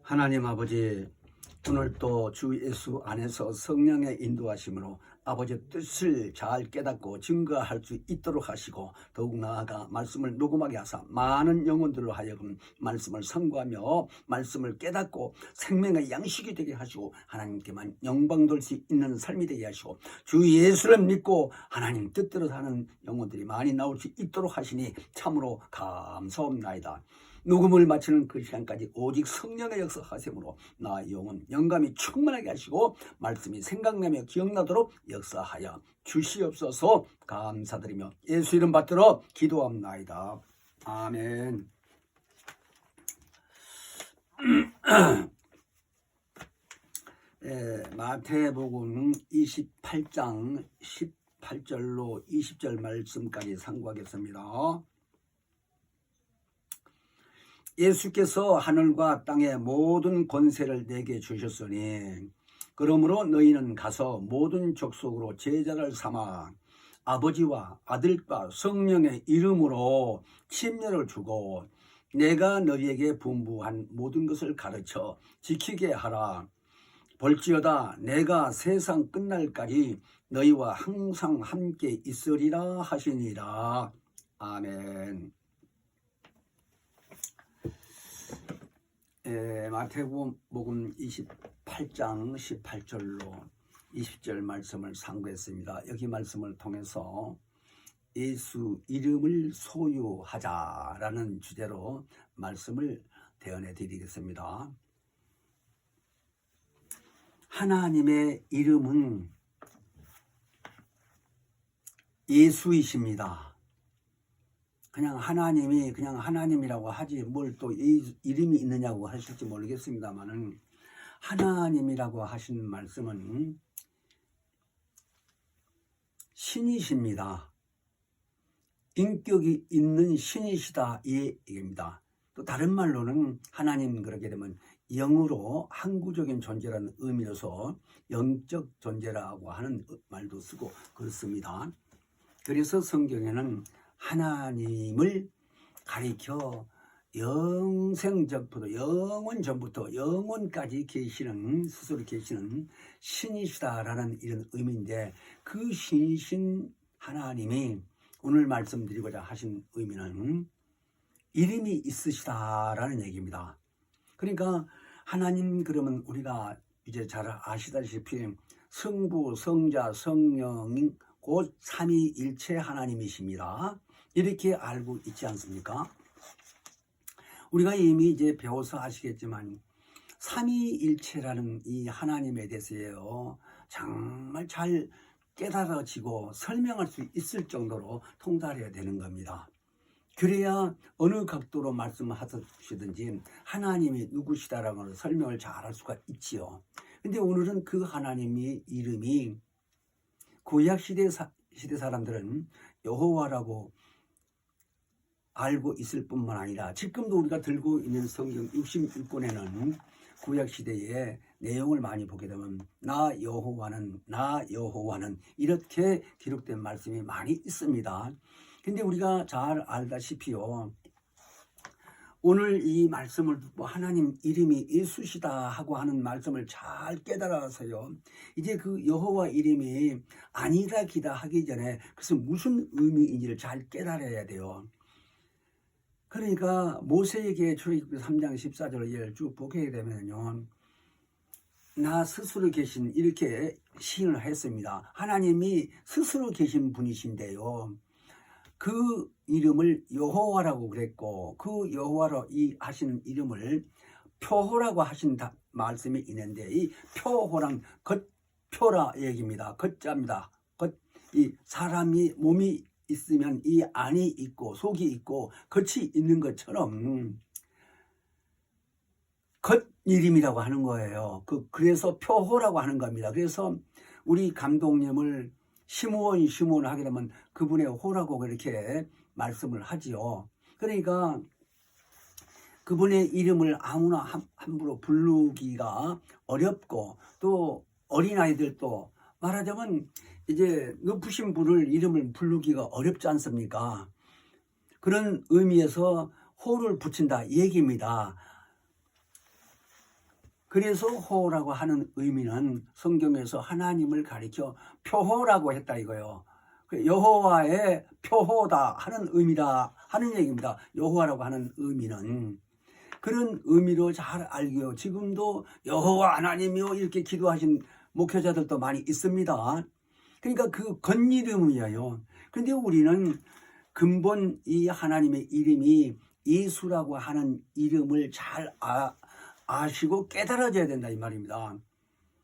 하나님 아버지, 오늘도 주 예수 안에서 성령의 인도하심으로 아버지 뜻을 잘 깨닫고 증거할 수 있도록 하시고, 더욱 나아가 말씀을 녹음하게 하사 많은 영혼들로 하여금 말씀을 선고하며 말씀을 깨닫고 생명의 양식이 되게 하시고 하나님께만 영광 돌 수 있는 삶이 되게 하시고, 주 예수를 믿고 하나님 뜻대로 사는 영혼들이 많이 나올 수 있도록 하시니 참으로 감사옵나이다. 녹음을 마치는 그 시간까지 오직 성령의 역사하심으로 나 영혼 영감이 충만하게 하시고 말씀이 생각나며 기억나도록 역사하여 주시옵소서. 감사드리며 예수 이름 받들어 기도합나이다. 아멘. 마태복음 28장 18절로 20절 말씀까지 상고하겠습니다. 예수께서 하늘과 땅의 모든 권세를 내게 주셨으니 그러므로 너희는 가서 모든 족속으로 제자를 삼아 아버지와 아들과 성령의 이름으로 침례를 주고 내가 너희에게 분부한 모든 것을 가르쳐 지키게 하라. 볼지어다 내가 세상 끝날까지 너희와 항상 함께 있으리라 하시니라. 아멘. 마태복음 28장 18절로 20절 말씀을 상고했습니다. 여기 말씀을 통해서 예수 이름을 소유하자라는 주제로 말씀을 대언해 드리겠습니다. 하나님의 이름은 예수이십니다. 그냥 하나님이 그냥 하나님이라고 하지 뭘 또 이름이 있느냐고 하실지 모르겠습니다만은, 하나님이라고 하신 말씀은 신이십니다. 인격이 있는 신이시다 이 얘기입니다. 또 다른 말로는 하나님 그렇게 되면 영으로 항구적인 존재라는 의미로서 영적 존재라고 하는 말도 쓰고 그렇습니다. 그래서 성경에는 하나님을 가리켜 영생전부터 영원 전부터 영원까지 계시는 스스로 계시는 신이시다라는 이런 의미인데, 그 신이신 하나님이 오늘 말씀드리고자 하신 의미는 이름이 있으시다라는 얘기입니다. 그러니까 하나님 그러면 우리가 이제 잘 아시다시피 성부, 성자, 성령 곧 삼위일체 하나님이십니다. 이렇게 알고 있지 않습니까? 우리가 이미 이제 배워서 아시겠지만 삼위일체라는 이 하나님에 대해서요 정말 잘 깨달아지고 설명할 수 있을 정도로 통달해야 되는 겁니다. 그래야 어느 각도로 말씀하시든지 하나님이 누구시다라고 설명을 잘 할 수가 있지요. 근데 오늘은 그 하나님의 이름이 구약 시대 사람들은 여호와라고 알고 있을 뿐만 아니라 지금도 우리가 들고 있는 성경 66권에는 구약 시대의 내용을 많이 보게 되면 나 여호와는 이렇게 기록된 말씀이 많이 있습니다. 근데 우리가 잘 알다시피요, 오늘 이 말씀을 듣고 하나님 이름이 예수시다 하고 하는 말씀을 잘 깨달아서요, 이제 그 여호와 이름이 아니다 기다 하기 전에 그것은 무슨 의미인지를 잘 깨달아야 돼요. 그러니까 모세에게 출애굽기 3장 14절을 쭉 보게 되면요, 나 스스로 계신 이렇게 시인을 했습니다. 하나님이 스스로 계신 분이신데요, 그 이름을 여호와라고 그랬고, 그 여호와로 이 하시는 이름을 표호라고 하신 말씀이 있는데, 이 표호랑 겉표라 얘기입니다. 겉자입니다. 이 사람이 몸이 있으면 이 안이 있고 속이 있고 겉이 있는 것처럼 겉 이름이라고 하는 거예요. 그래서 표호라고 하는 겁니다. 그래서 우리 감독님을 시므온 하게 되면 그분의 호라고 그렇게 말씀을 하지요. 그러니까 그분의 이름을 아무나 함부로 부르기가 어렵고, 또 어린아이들도 말하자면 이제 높으신 분을 이름을 부르기가 어렵지 않습니까? 그런 의미에서 호를 붙인다 이 얘기입니다. 그래서 호라고 하는 의미는 성경에서 하나님을 가리켜 표호라고 했다 이거요. 여호와의 표호다 하는 의미다 하는 얘기입니다. 여호와라고 하는 의미는 그런 의미로 잘 알고요. 지금도 여호와 하나님이요 이렇게 기도하신 목회자들도 많이 있습니다. 그러니까 그 겉이름이에요. 그런데 우리는 근본 이 하나님의 이름이 예수라고 하는 이름을 잘 아시고 깨달아져야 된다 이 말입니다.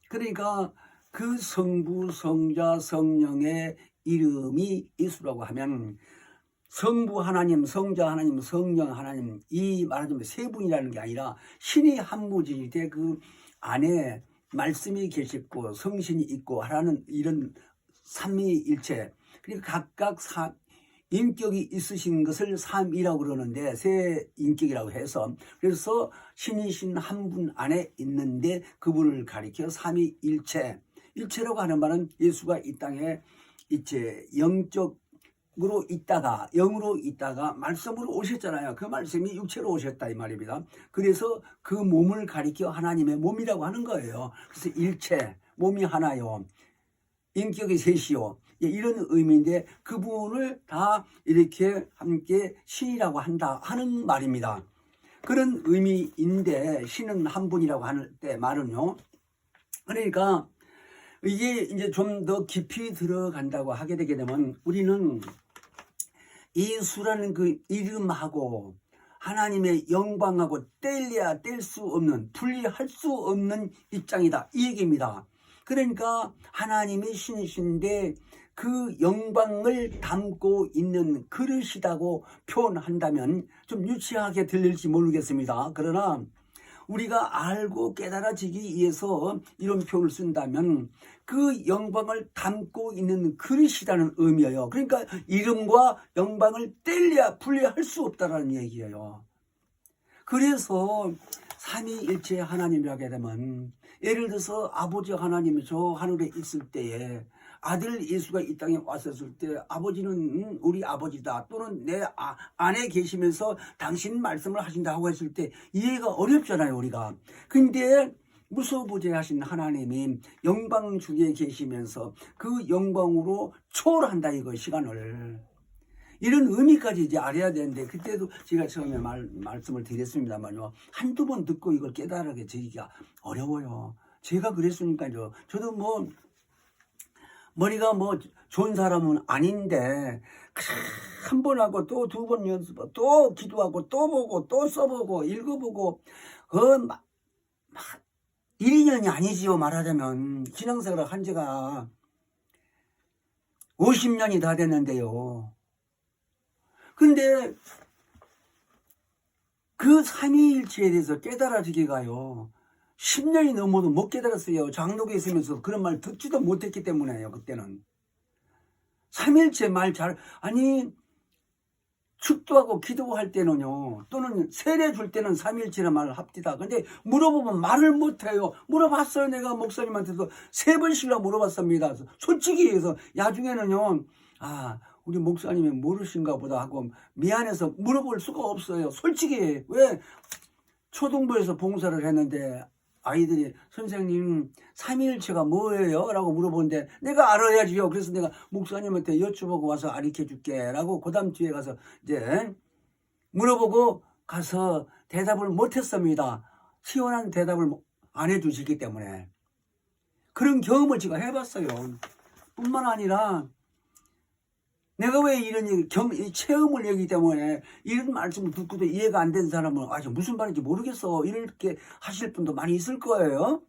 그러니까 그 성부, 성자, 성령의 이름이 예수라고 하면 성부 하나님, 성자 하나님, 성령 하나님 이 말하자면 세 분이라는 게 아니라 신이 한 무지인데 그 안에 말씀이 계시고 성신이 있고 하라는 이런 삼위일체, 그러니까 각각 인격이 있으신 것을 삼이라고 그러는데 세 인격이라고 해서 그래서 신이신 한 분 안에 있는데 그분을 가리켜 삼위일체. 일체라고 하는 말은 예수가 이 땅에 이제 영적으로 있다가 영으로 있다가 말씀으로 오셨잖아요. 그 말씀이 육체로 오셨다 이 말입니다. 그래서 그 몸을 가리켜 하나님의 몸이라고 하는 거예요. 그래서 일체, 몸이 하나요. 인격이 셋이요. 이런 의미인데 그분을 다 이렇게 함께 신이라고 한다 하는 말입니다. 그런 의미인데 신은 한 분이라고 할 때 말은요. 그러니까 이게 이제 좀 더 깊이 들어간다고 하게 되게 되면 우리는 예수라는 그 이름하고 하나님의 영광하고 뗄래야 뗄 수 없는 분리할 수 없는 입장이다 이 얘기입니다. 그러니까 하나님의 신이신데 그 영광을 담고 있는 그릇이라고 표현한다면 좀 유치하게 들릴지 모르겠습니다. 그러나 우리가 알고 깨달아지기 위해서 이런 표현을 쓴다면 그 영광을 담고 있는 그릇이라는 의미예요. 그러니까 이름과 영광을 뗄래야 분리할 수 없다는 얘기예요. 그래서 삼위일체 하나님이라게 되면 예를 들어서 아버지 하나님이 저 하늘에 있을 때에 아들 예수가 이 땅에 왔었을 때 아버지는 우리 아버지다 또는 내 안에 계시면서 당신 말씀을 하신다고 했을 때 이해가 어렵잖아요 우리가. 근데 무소부재하신 하나님이 영광 중에 계시면서 그 영광으로 초월한다 이거 시간을. 이런 의미까지 이제 알아야 되는데 그때도 제가 처음에 말씀을 드렸습니다만요. 한두 번 듣고 이걸 깨달하게 되기가 어려워요. 제가 그랬으니까요. 저도 뭐 머리가 뭐 좋은 사람은 아닌데 한 번 하고 또 두 번 연습하고 또 기도하고 또 보고 또 써보고 읽어보고 막 1, 2년이 아니지요. 말하자면 신앙생활을 한 지가 50년이 다 됐는데요. 근데 그 삼위일체에 대해서 깨달아지기가요 10년이 넘어도 못 깨달았어요. 장독에 있으면서 그런 말 듣지도 못했기 때문에요. 그때는 삼일체 말 잘 아니 축도하고 기도할 때는요 또는 세례 줄 때는 삼일체라 말을 합디다. 근데 물어보면 말을 못해요. 물어봤어요. 내가 목사님한테도 3번씩이나 물어봤습니다. 솔직히 해서 나중에는요 우리 목사님이 모르신가 보다 하고 미안해서 물어볼 수가 없어요. 솔직히. 왜 초등부에서 봉사를 했는데 아이들이 선생님 삼위일체가 뭐예요? 라고 물어보는데 내가 알아야지요. 그래서 내가 목사님한테 여쭤보고 와서 가르쳐 줄게 라고 그 다음 뒤에 가서 이제 물어보고 가서 대답을 못했습니다. 시원한 대답을 안 해주시기 때문에. 그런 경험을 제가 해봤어요. 뿐만 아니라 내가 왜 이런 체험을 얘기 때문에 이런 말씀을 듣고도 이해가 안 된 사람은 무슨 말인지 모르겠어 이렇게 하실 분도 많이 있을 거예요.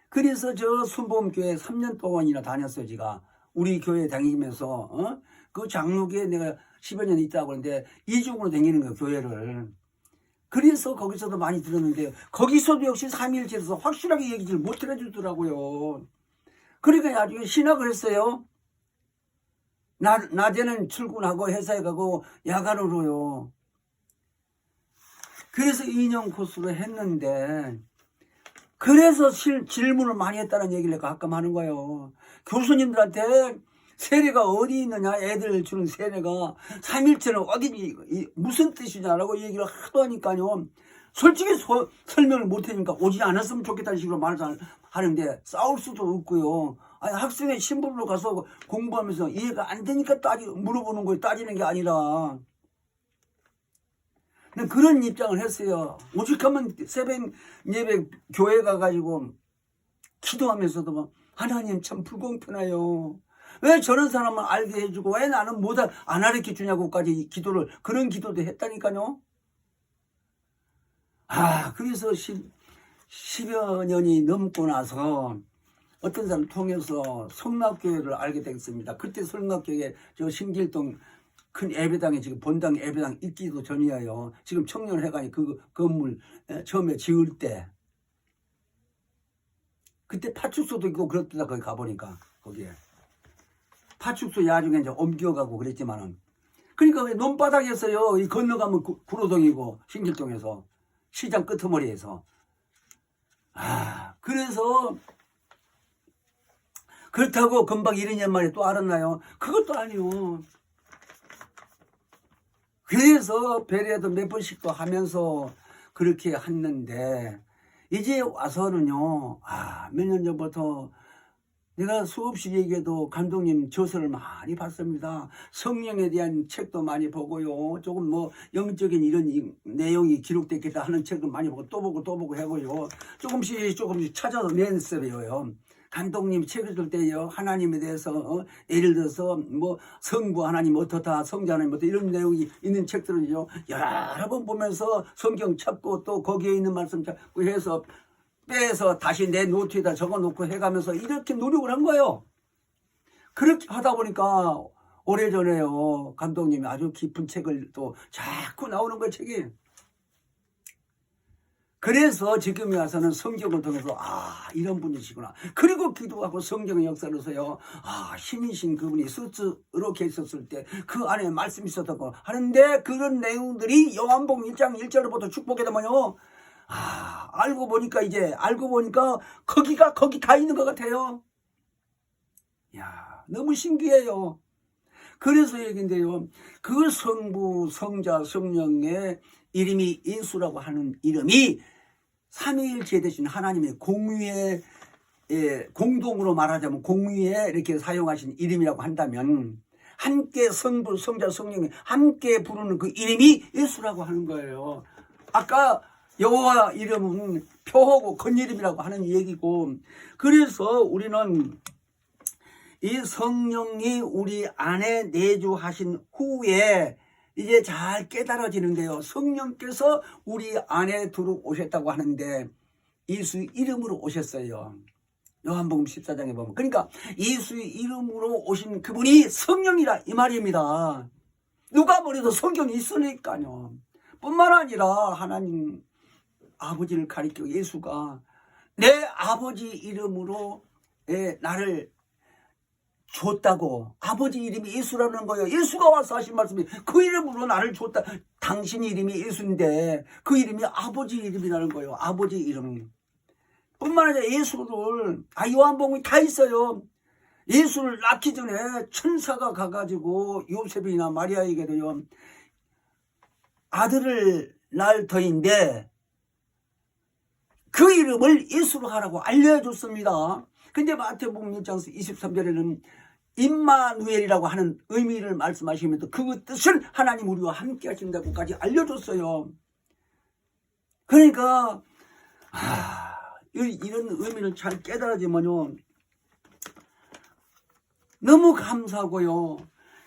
그래서 저 순복음교회 3년 동안이나 다녔어요. 제가 우리 교회 다니면서 그 장로교에 내가 10여 년 있다고 그러는데 이중으로 다니는 거예요 교회를. 그래서 거기서도 많이 들었는데 거기서도 역시 삼위일체에서 확실하게 얘기를 못 해주더라고요. 그러니까 나중에 신학을 했어요. 낮에는 출근하고 회사에 가고 야간으로요. 그래서 2년 코스로 했는데 그래서 질문을 많이 했다는 얘기를 가끔 하는 거예요. 교수님들한테 세례가 어디 있느냐 애들 주는 세례가 삼일체는 어디 무슨 뜻이냐라고 얘기를 하도 하니까요. 솔직히 설명을 못하니까 오지 않았으면 좋겠다는 식으로 말을 하는데 싸울 수도 없고요. 아니, 학생의 신분으로 가서 공부하면서 이해가 안 되니까 물어보는 거예요. 따지는 게 아니라. 그런 입장을 했어요. 오죽하면 새벽 예배 교회 가가지고 기도하면서도 막 하나님 참 불공평해요. 왜 저런 사람은 알게 해주고 왜 나는 안 가르쳐 주냐고까지 그런 기도도 했다니까요. 그래서 10여 년이 넘고 나서 어떤 사람 통해서 성락교회를 알게 됐습니다. 그때 성락교회 저 신길동 큰 예배당에 지금 본당 예배당 있기도 전이에요. 지금 청년회관이 그 건물 처음에 지을 때 그때 파출소도 있고 그렇더라. 거기 가보니까 거기에 파출소 야중에 이제 옮겨가고 그랬지만은 그러니까 왜 논바닥에서요. 이 건너가면 구로동이고 신길동에서 시장 끄트머리에서 그래서 그렇다고 금방 1년 만에 또 알았나요? 그것도 아니요. 그래서 배려도 몇 번씩 또 하면서 그렇게 했는데 이제 와서는요. 몇 년 전부터 내가 수없이 얘기해도 감독님 저서를 많이 봤습니다. 성령에 대한 책도 많이 보고요. 조금 뭐 영적인 이런 내용이 기록됐겠다 하는 책도 많이 보고 또 보고 하고요. 조금씩 찾아서 냈어요. 감독님 책을 쓸 때요. 하나님에 대해서 예를 들어서 뭐 성부 하나님 어떻다, 성자 하나님 어떻다 이런 내용이 있는 책들은요. 여러 번 보면서 성경 찾고 또 거기에 있는 말씀 찾고 해서 빼서 다시 내 노트에다 적어놓고 해가면서 이렇게 노력을 한 거예요. 그렇게 하다 보니까 오래전에요. 감독님이 아주 깊은 책을 또 자꾸 나오는 거예요. 책이. 그래서 지금 와서는 성경을 통해서 이런 분이시구나. 그리고 기도하고 성경의 역사로서요. 신이신 그분이 이렇게 있었을 때 그 안에 말씀이 있었다고 하는데 그런 내용들이 요한복음 1장 1절부터 축복에 되면요. 알고 보니까 거기 다 있는 것 같아요. 너무 신기해요. 그래서 얘기인데요. 그 성부, 성자, 성령의 이름이 예수라고 하는 이름이 삼위일체 되신 하나님의 공유의 공동으로 말하자면 공유에 이렇게 사용하신 이름이라고 한다면 함께 성부, 성자, 성령이 함께 부르는 그 이름이 예수라고 하는 거예요. 아까 여호와 이름은 표하고 건이름이라고 하는 얘기고 그래서 우리는 이 성령이 우리 안에 내주하신 후에 이제 잘 깨달아지는데요. 성령께서 우리 안에 들어오셨다고 하는데 예수의 이름으로 오셨어요. 요한복음 14장에 보면 그러니까 예수의 이름으로 오신 그분이 성령이라 이 말입니다. 누가 뭐래도 성경이 있으니까요. 뿐만 아니라 하나님 아버지를 가리켜 예수가 내 아버지 이름으로 나를 줬다고. 아버지 이름이 예수라는 거예요. 예수가 와서 하신 말씀이 그 이름으로 나를 줬다. 당신 이름이 예수인데 그 이름이 아버지 이름이라는 거예요. 아버지 이름. 뿐만 아니라 예수를 요한복음이 다 있어요. 예수를 낳기 전에 천사가 가가지고 요셉이나 마리아에게도요. 아들을 낳을 터인데 그 이름을 예수로 하라고 알려줬습니다. 근데 마태복음 1장 23절에는 임마누엘이라고 하는 의미를 말씀하시면서 그 뜻은 하나님 우리와 함께 하신다고까지 알려줬어요. 그러니까 이런 의미를 잘 깨달아지면요 너무 감사하고요.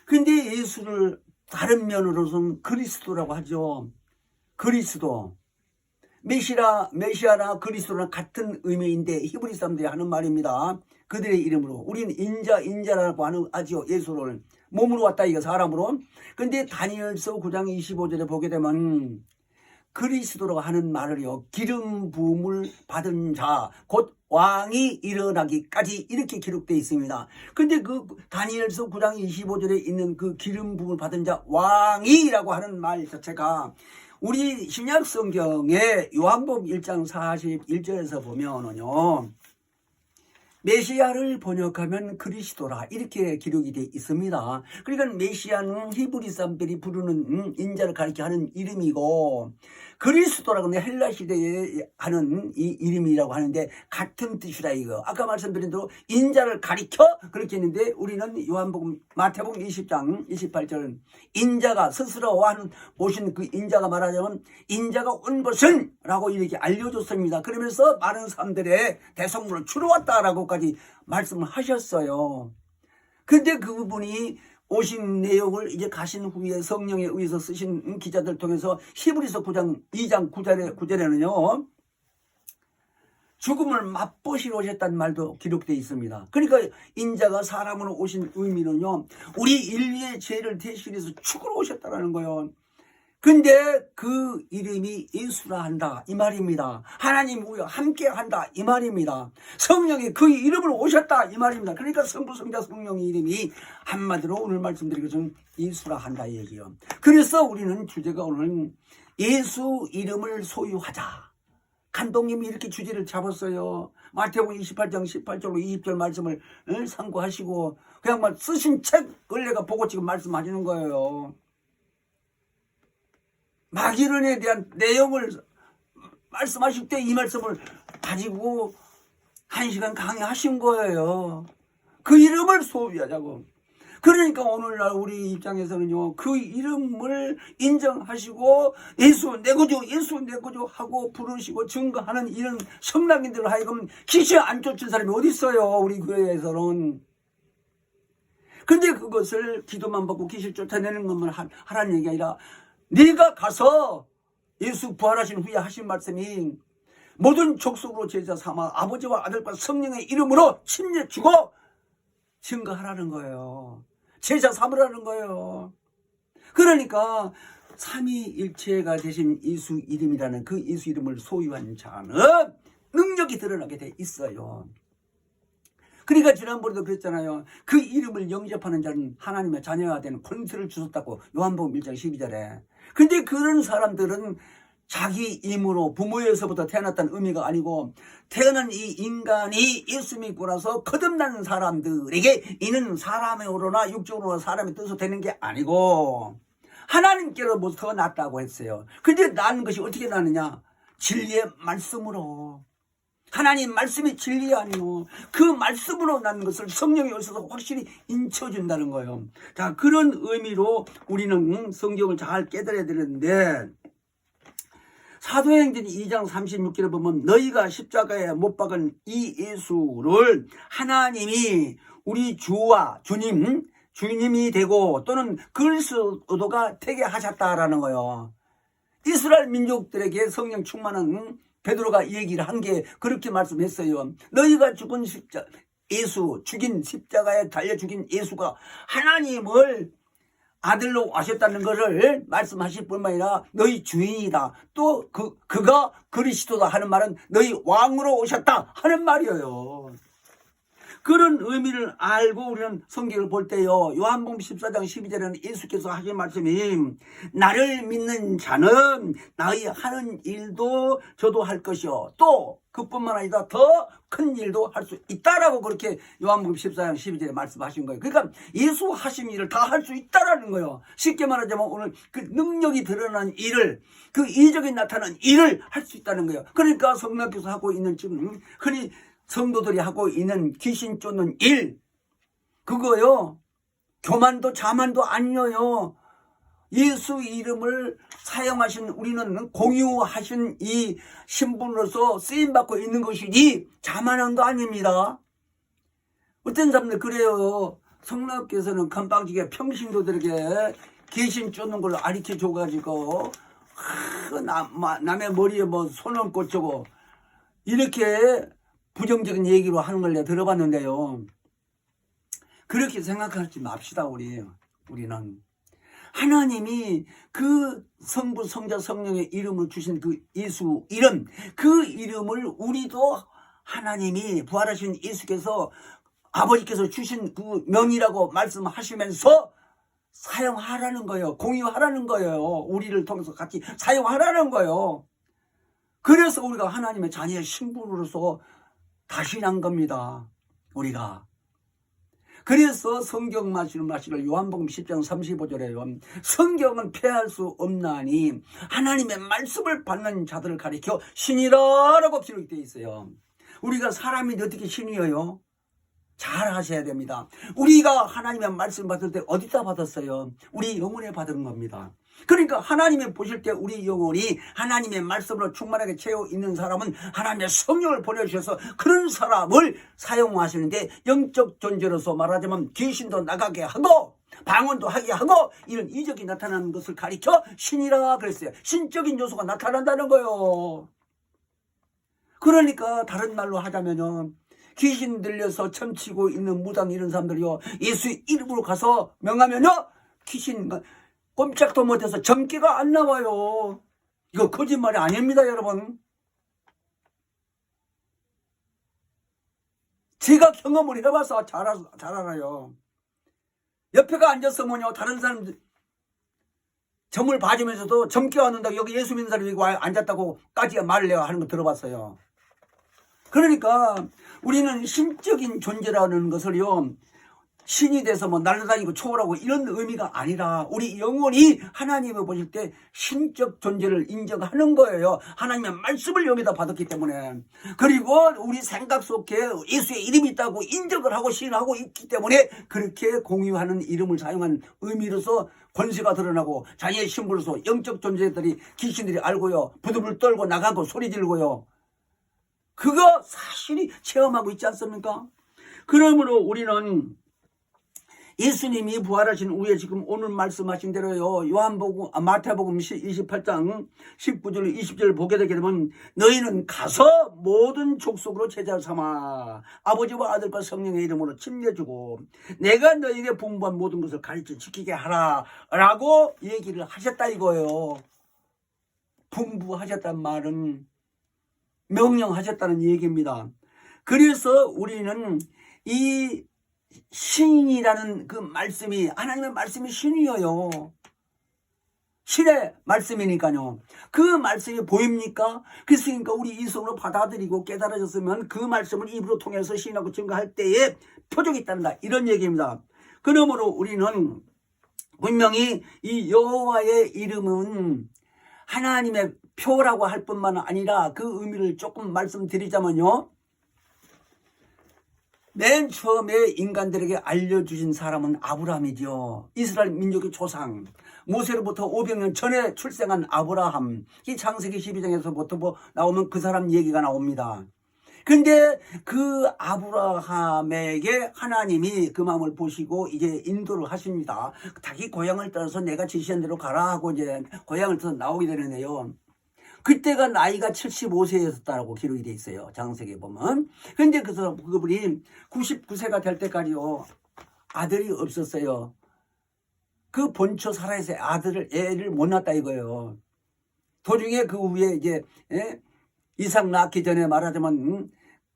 근데 예수를 다른 면으로서는 그리스도라고 하죠. 그리스도. 메시아나 그리스도랑 같은 의미인데 히브리 사람들이 하는 말입니다. 그들의 이름으로 우리는 인자라고 하죠. 예수를 몸으로 왔다 이거 사람으로. 근데 다니엘서 9장 25절에 보게 되면 그리스도라고 하는 말을요. 기름 부음을 받은 자 곧 왕이 일어나기까지 이렇게 기록되어 있습니다. 근데 그 다니엘서 9장 25절에 있는 그 기름 부음을 받은 자 왕이라고 하는 말 자체가 우리 신약 성경에 요한복음 1장 41절에서 보면은요. 메시아를 번역하면 그리스도라 이렇게 기록이 되어 있습니다. 그러니까 메시아는 히브리 사람들이 부르는 인자를 가리켜 하는 이름이고 그리스도라고는 헬라 시대에 하는 이 이름이라고 하는데 같은 뜻이라 이거. 아까 말씀드린 대로 인자를 가리켜 그렇게 했는데 우리는 요한복음 마태복음 20장 28절은 인자가 스스로 오신 그 인자가 말하자면 인자가 온 것은 라고 이렇게 알려줬습니다. 그러면서 많은 사람들의 대성물을 추러왔다라고까지 말씀을 하셨어요. 근데 그분이 오신 내용을 이제 가신 후에 성령에 의해서 쓰신 기자들 통해서 히브리서 9장 2장 9절에는요 죽음을 맛보시러 오셨다는 말도 기록되어 있습니다. 그러니까 인자가 사람으로 오신 의미는요 우리 인류의 죄를 대신해서 죽으러 오셨다는 거예요. 근데 그 이름이 예수라 한다 이 말입니다. 하나님 우리와 함께 한다 이 말입니다. 성령이 그 이름으로 오셨다 이 말입니다. 그러니까 성부 성자 성령의 이름이 한마디로 오늘 말씀드린 것은 예수라 한다 이 얘기예요. 그래서 우리는 주제가 오늘 예수 이름을 소유하자. 감독님이 이렇게 주제를 잡았어요. 마태복음 28장 18절로 20절 말씀을 참고하시고 그냥 막 쓰신 책을 내가 보고 지금 말씀하시는 거예요. 마귀론에 대한 내용을 말씀하실 때 이 말씀을 가지고 1시간 강의하신 거예요. 그 이름을 소유하자고. 그러니까 오늘날 우리 입장에서는요 그 이름을 인정하시고 예수 내 구주 예수 내 구주 하고 부르시고 증거하는 이런 성락인들을 하여금 귀신 안 쫓은 사람이 어디 있어요 우리 교회에서는. 근데 그것을 기도만 받고 귀신 쫓아내는 것만 하라는 얘기 아니라 네가 가서 예수 부활하신 후에 하신 말씀이 모든 족속으로 제자 삼아 아버지와 아들과 성령의 이름으로 침례 주고 증거하라는 거예요. 제자 삼으라는 거예요. 그러니까 삼위일체가 되신 예수 이름이라는 그 예수 이름을 소유한 자는 능력이 드러나게 돼 있어요. 그러니까 지난번에도 그랬잖아요. 그 이름을 영접하는 자는 하나님의 자녀가 되는 권세를 주셨다고 요한복음 1장 12절에. 근데 그런 사람들은 자기 힘으로 부모에서부터 태어났다는 의미가 아니고 태어난 이 인간이 예수 믿고 나서 거듭난 사람들에게 이는 사람으로나 육적으로나 사람의 뜻으로 되는 게 아니고 하나님께로부터 났다고 했어요. 근데 난 것이 어떻게 나느냐? 진리의 말씀으로. 하나님 말씀이 진리 아니요. 그 말씀으로 난 것을 성령이 오셔서 확실히 인쳐준다는 거예요. 자, 그런 의미로 우리는 성경을 잘 깨달아야 되는데 사도행전 2장 36절에 보면 너희가 십자가에 못 박은 이 예수를 하나님이 우리 주와 주님이 되고 또는 그리스도가 되게 하셨다라는 거예요. 이스라엘 민족들에게 성령 충만한 베드로가 얘기를 한 게 그렇게 말씀했어요. 너희가 죽은 죽인 십자가에 달려 죽인 예수가 하나님을 아들로 하셨다는 것을 말씀하실 뿐만 아니라 너희 주인이다. 또 그가 그리스도다 하는 말은 너희 왕으로 오셨다 하는 말이에요. 그런 의미를 알고 우리는 성경을 볼 때요. 요한복음 14장 12절에는 예수께서 하신 말씀이 나를 믿는 자는 나의 하는 일도 저도 할 것이요. 또 그뿐만 아니라 더 큰 일도 할 수 있다라고 그렇게 요한복음 14장 12절에 말씀하신 거예요. 그러니까 예수 하신 일을 다 할 수 있다라는 거예요. 쉽게 말하자면 오늘 그 능력이 드러난 일을 그 이적이 나타난 일을 할 수 있다는 거예요. 그러니까 성령께서 하고 있는 지금 흔히 성도들이 하고 있는 귀신 쫓는 일 그거요 교만도 자만도 아니에요. 예수 이름을 사용하신 우리는 공유하신 이 신분으로서 쓰임받고 있는 것이니 자만한 거 아닙니다. 어떤 사람들 그래요. 성령께서는 건방지게 평신도들에게 귀신 쫓는 걸 가르쳐 줘가지고 남의 머리에 뭐 손을 꽂고 이렇게 부정적인 얘기로 하는 걸 내가 들어봤는데요. 그렇게 생각하지 맙시다. 우리는 하나님이 그 성부 성자 성령의 이름을 주신 그 예수 이름 그 이름을 우리도 하나님이 부활하신 예수께서 아버지께서 주신 그 명이라고 말씀하시면서 사용하라는 거예요. 공유하라는 거예요. 우리를 통해서 같이 사용하라는 거예요. 그래서 우리가 하나님의 자녀의 신분으로서 다시 난 겁니다. 우리가. 그래서 성경 말씀을 요한복음 10장 35절에요. 성경은 폐할 수 없나니 하나님의 말씀을 받는 자들을 가리켜 신이라고 기록되어 있어요. 우리가 사람이 어떻게 신이에요? 잘 하셔야 됩니다. 우리가 하나님의 말씀 받을 때 어디다 받았어요? 우리 영혼에 받은 겁니다. 그러니까 하나님이 보실 때 우리 영혼이 하나님의 말씀으로 충만하게 채워 있는 사람은 하나님의 성령을 보내주셔서 그런 사람을 사용하시는데, 영적 존재로서 말하자면 귀신도 나가게 하고 방언도 하게 하고 이런 이적이 나타나는 것을 가리켜 신이라 그랬어요. 신적인 요소가 나타난다는 거예요. 그러니까 다른 말로 하자면요, 귀신 들려서 점치고 있는 무당 이런 사람들이요, 예수 이름으로 가서 명하면요, 귀신 꼼짝도 못해서 점기가 안 나와요. 이거 거짓말이 아닙니다, 여러분. 제가 경험을 해봐서 잘 알아요. 옆에가 앉았으면요, 다른 사람들 점을 봐주면서도 점기가 안 온다고 여기 예수 믿는 사람이 여기 앉았다고까지 말을 내가 하는 거 들어봤어요. 그러니까 우리는 신적인 존재라는 것을요, 신이 돼서 뭐 날아다니고 초월하고 이런 의미가 아니라 우리 영혼이 하나님을 보실 때 신적 존재를 인정하는 거예요. 하나님의 말씀을 여기다 받았기 때문에. 그리고 우리 생각 속에 예수의 이름이 있다고 인정을 하고 신하고 있기 때문에 그렇게 공유하는 이름을 사용한 의미로서 권세가 드러나고 자기의 신부로서 영적 존재들이 귀신들이 알고요, 부들부들 떨고 나가고 소리 지르고요, 그거 사실이 체험하고 있지 않습니까? 그러므로 우리는 예수님이 부활하신 후에 지금 오늘 말씀하신 대로요, 마태복음 28장 19절 20절 보게 되게 되면 너희는 가서 모든 족속으로 제자를 삼아 아버지와 아들과 성령의 이름으로 침례주고 내가 너희에게 분부한 모든 것을 가르쳐 지키게 하라 라고 얘기를 하셨다 이거예요. 분부하셨단 말은 명령하셨다는 얘기입니다. 그래서 우리는 이 신이라는 그 말씀이, 하나님의 말씀이 신이에요. 신의 말씀이니까요. 그 말씀이 보입니까? 그랬으니까 우리 이성으로 받아들이고 깨달아졌으면 그 말씀을 입으로 통해서 신하고 증거할 때에 표적이 있단다, 이런 얘기입니다. 그러므로 우리는 분명히 이 여호와의 이름은 하나님의 표라고 할 뿐만 아니라 그 의미를 조금 말씀드리자면요, 맨 처음에 인간들에게 알려주신 사람은 아브라함이죠. 이스라엘 민족의 조상, 모세로부터 500년 전에 출생한 아브라함. 이 창세기 12장에서부터 나오면 그 사람 얘기가 나옵니다. 근데 그 아브라함에게 하나님이 그 마음을 보시고 이제 인도를 하십니다. 자기 고향을 떠나서 내가 지시한 대로 가라 하고 이제 고향을 떠나서 나오게 되는데요, 그때가 나이가 75세였다라고 기록이 돼 있어요, 창세기에 보면. 근데 그분이 99세가 될 때까지요, 아들이 없었어요. 그 본처 사라에서 애를 못 낳았다 이거예요. 도중에 그 후에 이제 이삭 낳기 전에 말하자면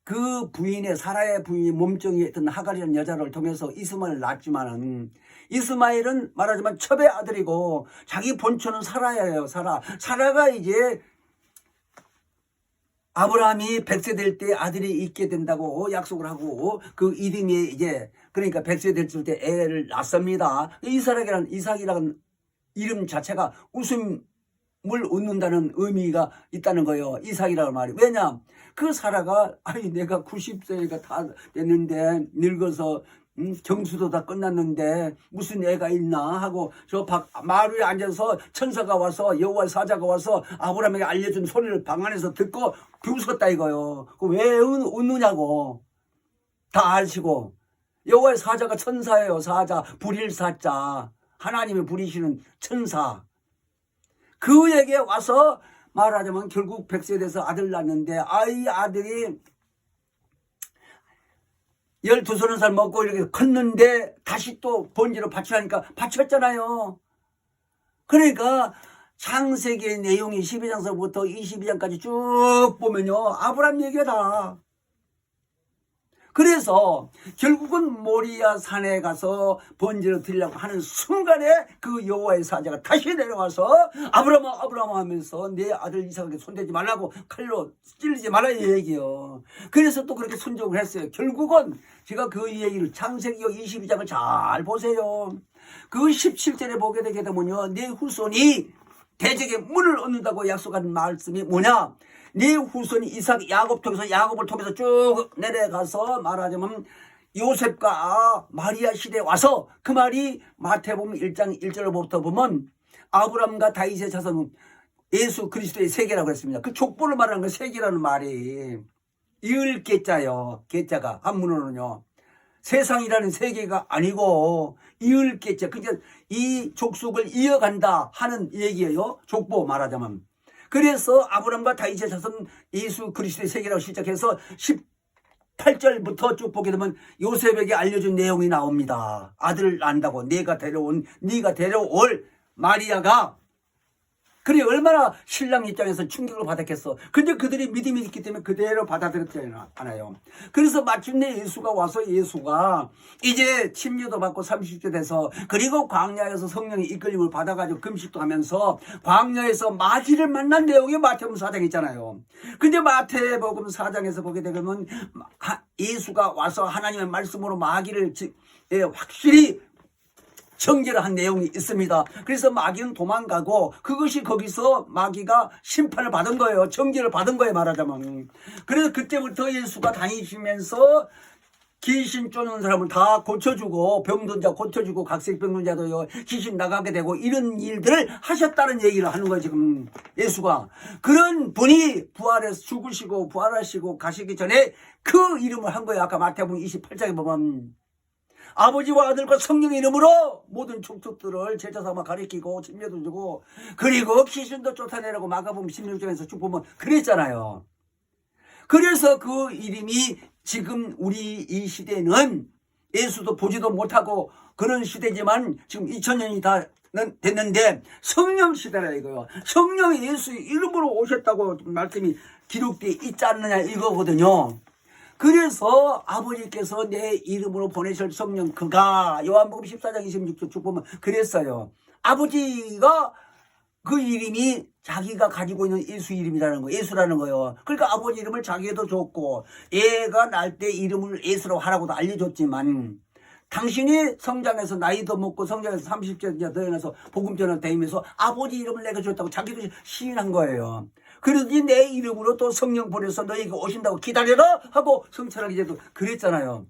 그 부인의 사라의 부인이 몸종이었던 하갈이라는 여자를 통해서 이스마엘을 낳았지만은, 이스마엘은 말하자면 첩의 아들이고 자기 본처는 사라예요. 사라가 이제 아브라함이 100세 될 때 아들이 있게 된다고 약속을 하고 그 이듬해 이제 그러니까 100세 될 때 애를 낳습니다. 이삭이라는 이름 자체가 웃음을 웃는다는 의미가 있다는 거예요, 이삭이라는 말이. 왜냐? 그 사라가 내가 90세가 다 됐는데 늙어서 경수도 다 끝났는데 무슨 애가 있나 하고 저 마을 위에 앉아서 천사가 와서 여호와의 사자가 와서 아브라함에게 알려준 소리를 방 안에서 듣고 비웃었다 이거요. 왜 웃느냐고 다 아시고, 여호와의 사자가 천사예요. 사자, 부릴 사자, 하나님의 부리시는 천사. 그에게 와서 말하자면 결국 100세 돼서 아들 낳는데, 아들이 12-30살 먹고 이렇게 컸는데 다시 또 번지로 바치라니까 바쳤잖아요. 그러니까 창세기의 내용이 12장서부터 22장까지 쭉 보면요, 아브라함 얘기가 다. 그래서 결국은 모리아 산에 가서 번제를 드리려고 하는 순간에 그 여호와의 사자가 다시 내려와서 아브라함아 아브라함아 하면서 내 아들 이삭에게 손대지 말라고 칼로 찔리지 말라 이 얘기요. 그래서 또 그렇게 순종을 했어요. 결국은 제가 그 얘기를 창세기 22장을 잘 보세요. 그 17절에 보게 되게 되면요, 내 후손이 대적의 문을 얻는다고 약속한 말씀이 뭐냐? 네 후손이 이삭 야곱을 통해서 쭉 내려가서 말하자면 요셉과 마리아 시대에 와서, 그 말이 마태복음 1장 1절부터 보면 아브람과 다윗의 자손은 예수 그리스도의 세계라고 했습니다. 그 족보를 말하는 건 세계라는 말이 이을 계자요. 계자가 한문으로는요, 세상이라는 세계가 아니고 이을 계자, 그러니까 이 족속을 이어간다 하는 얘기예요. 족보 말하자면. 그래서 아브람과 다윗의 자손 예수 그리스도의 세계라고 시작해서 18절부터 쭉 보게 되면 요셉에게 알려준 내용이 나옵니다. 아들을 낳는다고 네가 데려올 마리아가, 그래 얼마나 신랑 입장에서 충격을 받았겠어. 근데 그들이 믿음이 있기 때문에 그대로 받아들였잖아요. 그래서 마침내 예수가 와서, 예수가 이제 침례도 받고 30세 돼서, 그리고 광야에서 성령의 이끌림을 받아가지고 금식도 하면서 광야에서 마귀를 만난 내용이 마태복음 4장에 있잖아요. 근데 마태복음 4장에서 보게 되면 예수가 와서 하나님의 말씀으로 마귀를 확실히 정죄를 한 내용이 있습니다. 그래서 마귀는 도망가고, 그것이 거기서 마귀가 심판을 받은 거예요. 정죄를 받은 거예요, 말하자면. 그래서 그때부터 예수가 다니시면서 귀신 쫓는 사람을 다 고쳐주고, 병든 자 고쳐주고, 각색병든 자도 귀신 나가게 되고, 이런 일들을 하셨다는 얘기를 하는 거예요, 지금 예수가. 그런 분이 부활해서 죽으시고 부활하시고 가시기 전에 그 이름을 한 거예요. 아까 마태복음 28장에 보면 아버지와 아들과 성령의 이름으로 모든 족속들을 제자 삼아 가리키고 침례도 주고, 그리고 귀신도 쫓아내라고 마가복음 16장에서 쭉 보면 그랬잖아요. 그래서 그 이름이 지금 우리 이 시대는 예수도 보지도 못하고 그런 시대지만 지금 2000년이 다 됐는데 성령 시대라 이거요. 성령이 예수 이름으로 오셨다고 말씀이 기록되어 있지 않느냐 이거거든요. 그래서 아버지께서 내 이름으로 보내실 성령 그가, 요한복음 14장 26절 쭉 보면 그랬어요. 아버지가 그 이름이 자기가 가지고 있는 예수 이름이라는 거예요. 예수라는 거예요. 그러니까 아버지 이름을 자기에도 줬고, 얘가 날 때 이름을 예수로 하라고도 알려줬지만, 당신이 성장해서 나이도 먹고 성장해서 30년 더 해서 복음 전을 다니면서 아버지 이름을 내가 줬다고 자기도 시인한 거예요. 그러더니 내 이름으로 또 성령 보내서 너희가 오신다고 기다려라 하고 성찬하기 전에도 그랬잖아요.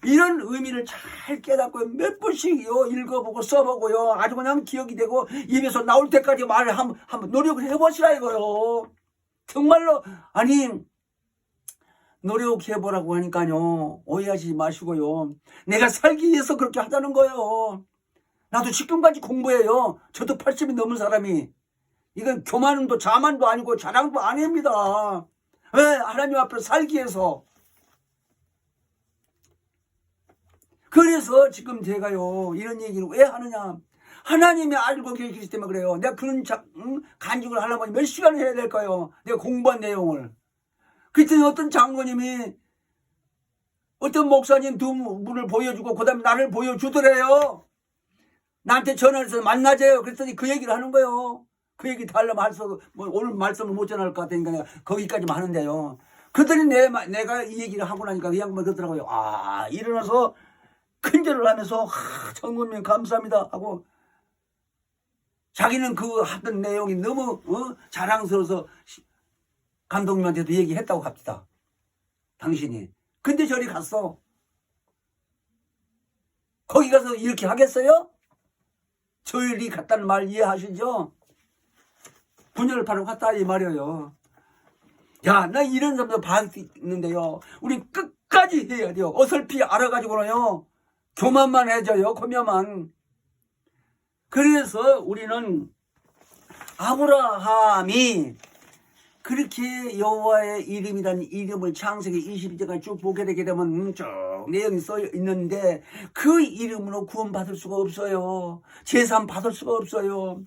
이런 의미를 잘 깨닫고 몇 번씩요 읽어보고 써보고요, 아주 그냥 기억이 되고 입에서 나올 때까지 말을 한번 노력을 해보시라 이거요. 정말로. 아니 노력해보라고 하니까요 오해하지 마시고요, 내가 살기 위해서 그렇게 하자는 거예요. 나도 지금까지 공부해요. 저도 80이 넘은 사람이. 이건 교만도 자만도 아니고 자랑도 아닙니다. 왜? 하나님 앞에 살기 위해서. 그래서 지금 제가요 이런 얘기를 왜 하느냐, 하나님이 알고 계시기 때문에 그래요. 내가 그런 간증을 하려면 몇 시간을 해야 될까요? 내가 공부한 내용을. 그랬더니 어떤 장로님이, 어떤 목사님 두 분을 보여주고 그 다음에 나를 보여주더래요. 나한테 전화를 해서 만나재요. 그랬더니 그 얘기를 하는 거예요. 그 얘기 다 하려면 뭐 오늘 말씀을 못 전할 것 같으니까 내가 거기까지만 하는데요. 그랬더니 내가 이 얘기를 하고 나니까 그 양반이 그러더라고요. 일어나서 큰절을 하면서 장로님 감사합니다 하고, 자기는 그 하던 내용이 너무 자랑스러워서 감독님한테도 얘기했다고 합니다. 당신이. 근데 저리 갔어. 거기 가서 이렇게 하겠어요? 저리 갔다는 말 이해하시죠? 분열을 바로 갔다 이 말이에요. 야, 나 이런 사람도 봤는데요, 우리 끝까지 해야 돼요. 어설피 알아가지고는요 교만만 해줘요. 교만만. 그래서 우리는 아브라함이 그렇게 여호와의 이름이라는 이름을 창세기 22장까지 쭉 보게 되게 되면 쭉 내용이 써 있는데, 그 이름으로 구원받을 수가 없어요. 제삼 받을 수가 없어요.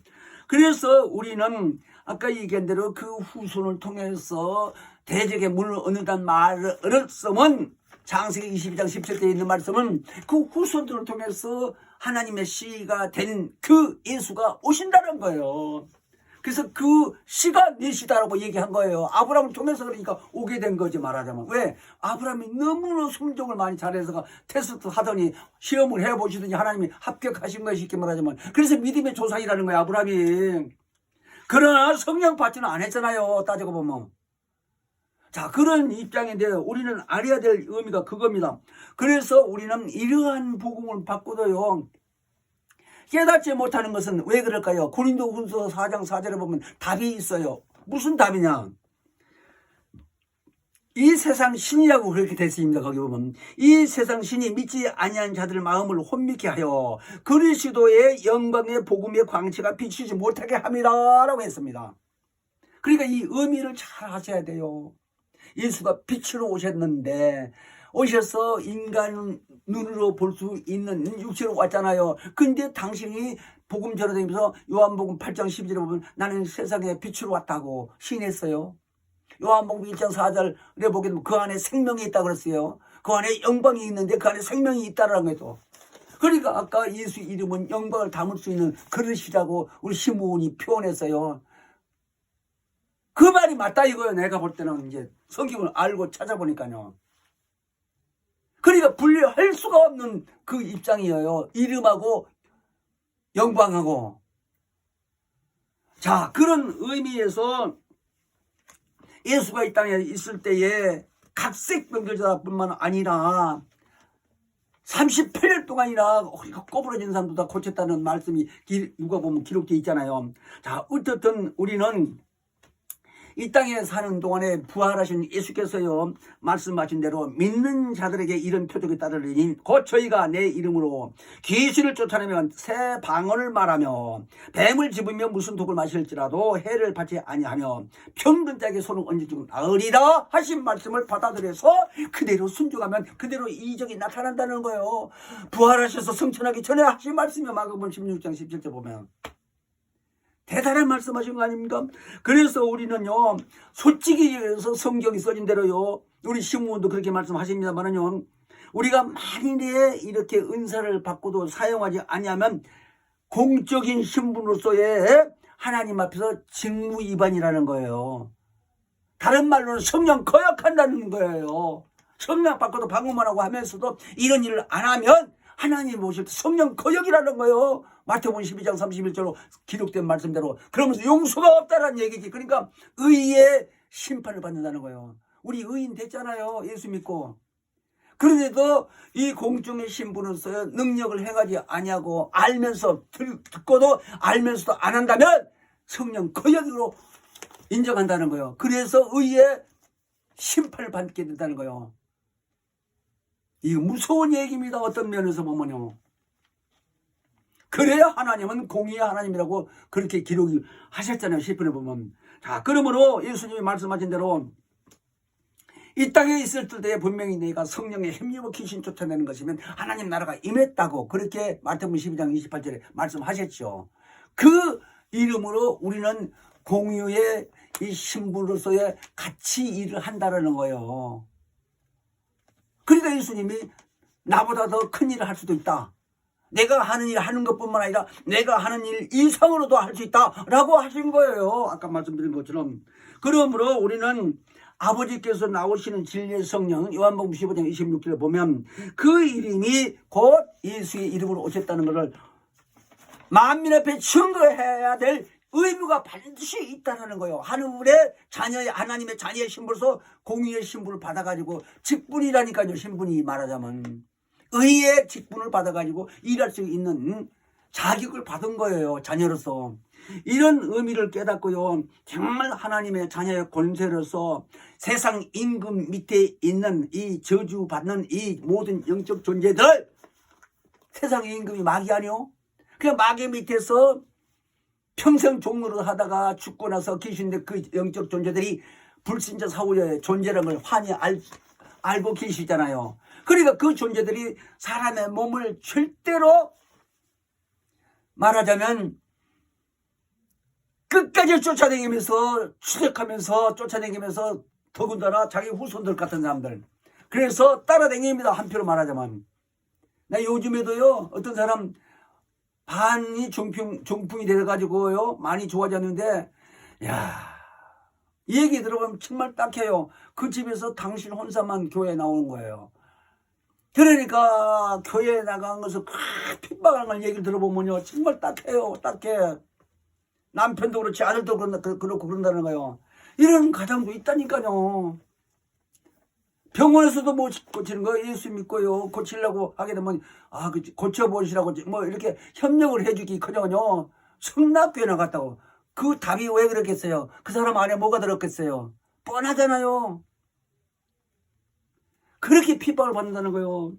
그래서 우리는 아까 얘기한 대로 그 후손을 통해서 대적의 문을 얻는다는 말을 쓰면 창세기 22장 17절에 있는 말씀은 그 후손들을 통해서 하나님의 씨가 된 그 예수가 오신다는 거예요. 그래서 그 씨가 메시다라고 얘기한 거예요. 아브라함을 통해서 그러니까 오게 된 거지 말하자면. 왜? 아브라함이 너무나 순종을 많이 잘해서 테스트 하더니 시험을 해보시더니 하나님이 합격하신 것이 쉽게 말하자면. 그래서 믿음의 조상이라는 거예요, 아브라함이. 그러나 성령 받지는 않았잖아요, 따지고 보면. 자, 그런 입장인데 우리는 알아야 될 의미가 그겁니다. 그래서 우리는 이러한 복음을 받고도요, 깨닫지 못하는 것은 왜 그럴까요? 고린도후서 4장 4절에 보면 답이 있어요. 무슨 답이냐? 이 세상 신이라고 그렇게 됐습니다. 거기 보면 이 세상 신이 믿지 아니한 자들 마음을 혼미케 하여 그리스도의 영광의 복음의 광채가 비치지 못하게 함이라라고 했습니다. 그러니까 이 의미를 잘 하셔야 돼요. 예수가 빛으로 오셨는데 오셔서 인간 눈으로 볼 수 있는 육체로 왔잖아요. 근데 당신이 복음 전하다니면서 요한복음 8장 12절에 보면 나는 세상에 빛으로 왔다고 시인했어요. 요한복음 1장 4절에 보게 되면 그 안에 생명이 있다고 그랬어요. 그 안에 영광이 있는데 그 안에 생명이 있다라는 거죠. 그러니까 아까 예수 이름은 영광을 담을 수 있는 그릇이라고 우리 시므온이 표현했어요. 그 말이 맞다 이거예요. 내가 볼 때는 이제 성경을 알고 찾아보니까요. 그러니까 분리할 수가 없는 그 입장이에요. 이름하고 영광하고. 자, 그런 의미에서 예수가 이 땅에 있을 때에 각색병자뿐만 아니라 38일 동안이나 꼬부러진 사람도 다 고쳤다는 말씀이 누가 보면 기록되어 있잖아요. 자, 어떻든 우리는 이 땅에 사는 동안에 부활하신 예수께서요 말씀하신 대로 믿는 자들에게 이런 표적이 따르리니 곧 저희가 내 이름으로 귀신을 쫓아내면 새 방언을 말하며 뱀을 집으며 무슨 독을 마실지라도 해를 받지 아니하며 병든 자에게 손을 얹어주면 나으리라 하신 말씀을 받아들여서 그대로 순종하면 그대로 이적이 나타난다는 거예요. 부활하셔서 승천하기 전에 하신 말씀이요. 마가복음 16장 17절 보면 대단한 말씀하신 거 아닙니까? 그래서 우리는요 솔직히 얘기해서 성경이 써진 대로요 우리 시므온도 그렇게 말씀하십니다만은요 우리가 만일에 이렇게 은사를 받고도 사용하지 아니하면 공적인 신분으로서의 하나님 앞에서 직무 위반이라는 거예요. 다른 말로는 성령 거역한다는 거예요. 성령 받고도 방언만 하고 하면서도 이런 일을 안 하면 하나님 오실 때 성령 거역이라는 거예요. 마태복음 12장 31절로 기록된 말씀대로. 그러면서 용서가 없다라는 얘기지. 그러니까 의의 심판을 받는다는 거예요. 우리 의인 됐잖아요. 예수 믿고. 그런데도 이 공중의 신분으로서 능력을 행하지 아니하고 알면서 듣고도 알면서도 안 한다면 성령 거역으로 인정한다는 거예요. 그래서 의의 심판을 받게 된다는 거예요. 이거 무서운 얘기입니다. 어떤 면에서 보면요. 그래야 하나님은 공의의 하나님이라고 그렇게 기록을 하셨잖아요. 시편에 보면. 자, 그러므로 예수님이 말씀하신 대로 이 땅에 있을 때에 분명히 내가 성령의 힘입어 귀신 쫓아내는 것이면 하나님 나라가 임했다고 그렇게 마태복음 12장 28절에 말씀하셨죠. 그 이름으로 우리는 공의의 이 신분으로서의 같이 일을 한다는 거예요. 그러니까 예수님이 나보다 더 큰 일을 할 수도 있다. 내가 하는 일 하는 것뿐만 아니라 내가 하는 일 이상으로도 할 수 있다라고 하신 거예요. 아까 말씀드린 것처럼. 그러므로 우리는 아버지께서 나오시는 진리의 성령 요한복음 15장 26절에 보면 그 이름이 곧 예수의 이름으로 오셨다는 것을 만민 앞에 증거해야 될 의무가 반드시 있다는 거예요. 하늘의 자녀의 하나님의 자녀의 신분으로서 공의의 신분을 받아가지고 직분이라니까요. 신분이 말하자면 의의 직분을 받아가지고 일할 수 있는 자격을 받은 거예요. 자녀로서. 이런 의미를 깨닫고요. 정말 하나님의 자녀의 권세로서 세상 임금 밑에 있는 이 저주받는 이 모든 영적 존재들 세상 임금이 마귀 아니요? 그냥 마귀 밑에서 평생 종로를 하다가 죽고 나서 계신데 그 영적 존재들이 불신자 사후의 존재라는 걸 환히 알고 계시잖아요. 그러니까 그 존재들이 사람의 몸을 절대로 말하자면 끝까지 쫓아다니면서 추적하면서 쫓아다니면서 더군다나 자기 후손들 같은 사람들 그래서 따라다닙니다. 한표로 말하자면. 나 요즘에도요, 어떤 사람 반이 중풍이 돼가지고요, 많이 좋아졌는데, 야, 이 얘기 들어보면 정말 딱해요. 그 집에서 당신 혼자만 교회에 나오는 거예요. 그러니까 교회에 나간 것을 핍박하는 걸 얘기를 들어보면요, 정말 딱해요. 딱해. 남편도 그렇지, 아들도 그렇고 그런다는 거예요. 이런 가정도 있다니까요. 병원에서도 못 고치는 거 예수 믿고요, 고치려고 하게 되면 고쳐보시라고 뭐 이렇게 협력을 해주기 커녕요, 성낙교회 나갔다고. 그 답이 왜 그렇겠어요? 그 사람 안에 뭐가 들었겠어요? 뻔하잖아요. 그렇게 핍박을 받는다는 거예요.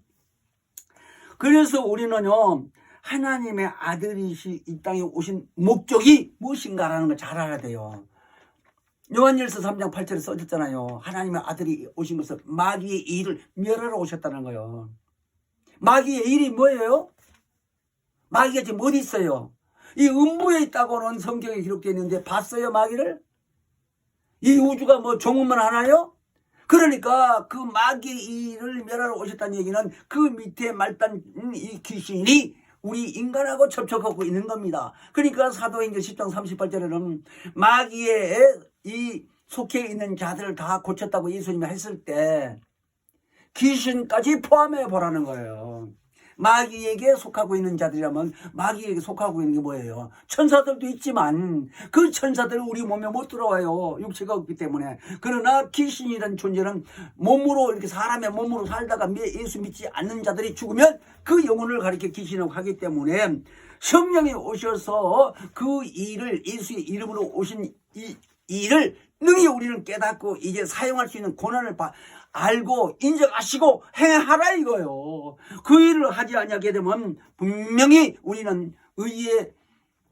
그래서 우리는요, 하나님의 아들이시 이 땅에 오신 목적이 무엇인가라는 걸 잘 알아야 돼요. 요한일서 3장 8절에 써졌잖아요. 하나님의 아들이 오신 것은 마귀의 일을 멸하러 오셨다는 거예요. 마귀의 일이 뭐예요? 마귀가 지금 어디 있어요? 이 음부에 있다고는 성경에 기록되어 있는데 봤어요, 마귀를? 이 우주가 뭐 종음만 하나요? 그러니까 그 마귀의 일을 멸하러 오셨다는 얘기는 그 밑에 말단 이 귀신이 우리 인간하고 접촉하고 있는 겁니다. 그러니까 사도행전 10장 38절에는 마귀의 이 속해 있는 자들을 다 고쳤다고 예수님이 했을 때 귀신까지 포함해 보라는 거예요. 마귀에게 속하고 있는 자들이라면 마귀에게 속하고 있는 게 뭐예요? 천사들도 있지만 그 천사들은 우리 몸에 못 들어와요. 육체가 없기 때문에. 그러나 귀신이라는 존재는 몸으로, 이렇게 사람의 몸으로 살다가 예수 믿지 않는 자들이 죽으면 그 영혼을 가리켜 귀신이라고 하기 때문에 성령이 오셔서 그 일을, 예수의 이름으로 오신 이 일을 능히 우리는 깨닫고 이제 사용할 수 있는 권한을 알고 인정하시고 행하라 이거요. 그 일을 하지 않게 되면 분명히 우리는 의의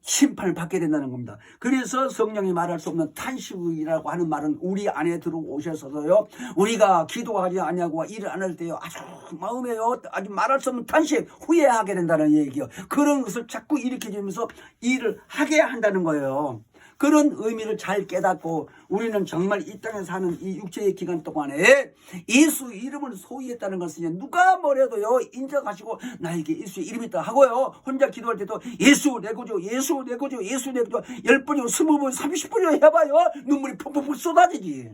심판을 받게 된다는 겁니다. 그래서 성령이 말할 수 없는 탄식이라고 하는 말은 우리 안에 들어오셔서요, 우리가 기도하지 않냐고 일을 안 할 때요, 아주 마음에요, 아주 말할 수 없는 탄식, 후회하게 된다는 얘기요. 그런 것을 자꾸 일으켜주면서 일을 하게 한다는 거예요. 그런 의미를 잘 깨닫고 우리는 정말 이 땅에 사는 이 육체의 기간 동안에 예수 이름을 소유했다는 것은 누가 뭐래도요 인정하시고 나에게 예수의 이름이 있다 하고요, 혼자 기도할 때도 예수 내 구주, 예수 내 구주, 예수 내 구주 10번이고 20번 30번이고 해봐요, 눈물이 펑펑펑 쏟아지지.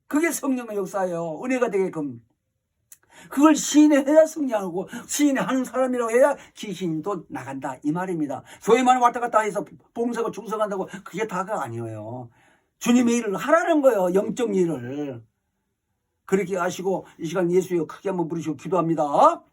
그게 성령의 역사예요. 은혜가 되게끔. 그걸 시인해야 승리하고 시인하는 사람이라고 해야 귀신도 나간다 이 말입니다. 교회만 왔다 갔다 해서 봉사하고 충성한다고 그게 다가 아니에요. 주님의 일을 하라는 거예요. 영적 일을. 그렇게 하시고 이 시간 예수여 크게 한번 부르시고 기도합니다.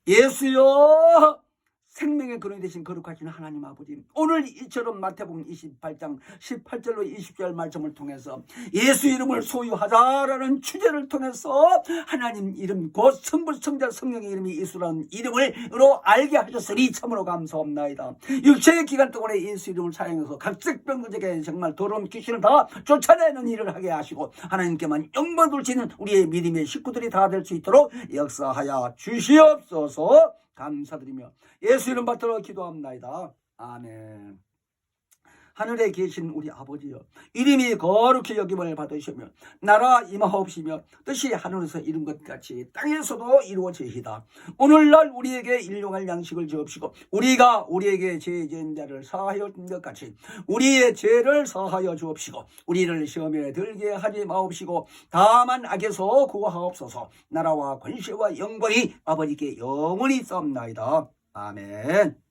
예수여, 생명의 근원이 되신 거룩하신 하나님 아버지, 오늘 이처럼 마태복음 28장 18절로 20절 말씀을 통해서 예수 이름을 소유하자라는 주제를 통해서 하나님 이름 곧 성부 성자 성령의 이름이 예수라는 이름으로 알게 하셨으니 참으로 감사합나이다. 육체의 기간 동안에 예수 이름을 사용해서 각색병들에게 정말 더러운 귀신을 다 쫓아내는 일을 하게 하시고 하나님께만 영광 돌리는 우리의 믿음의 식구들이 다 될 수 있도록 역사하여 주시옵소서. 감사드리며 예수 이름 받들어 기도합나이다. 아멘. 하늘에 계신 우리 아버지여, 이름이 거룩히 여김을 받으시며 나라 임하옵시며 뜻이 하늘에서 이룬 것 같이 땅에서도 이루어지이다. 오늘날 우리에게 일용할 양식을 주옵시고 우리가 우리에게 죄 지은 자를 사하여 준 것 같이 우리의 죄를 사하여 주옵시고 우리를 시험에 들게 하지 마옵시고 다만 악에서 구하옵소서. 나라와 권세와 영광이 아버지께 영원히 있사옵나이다. 아멘.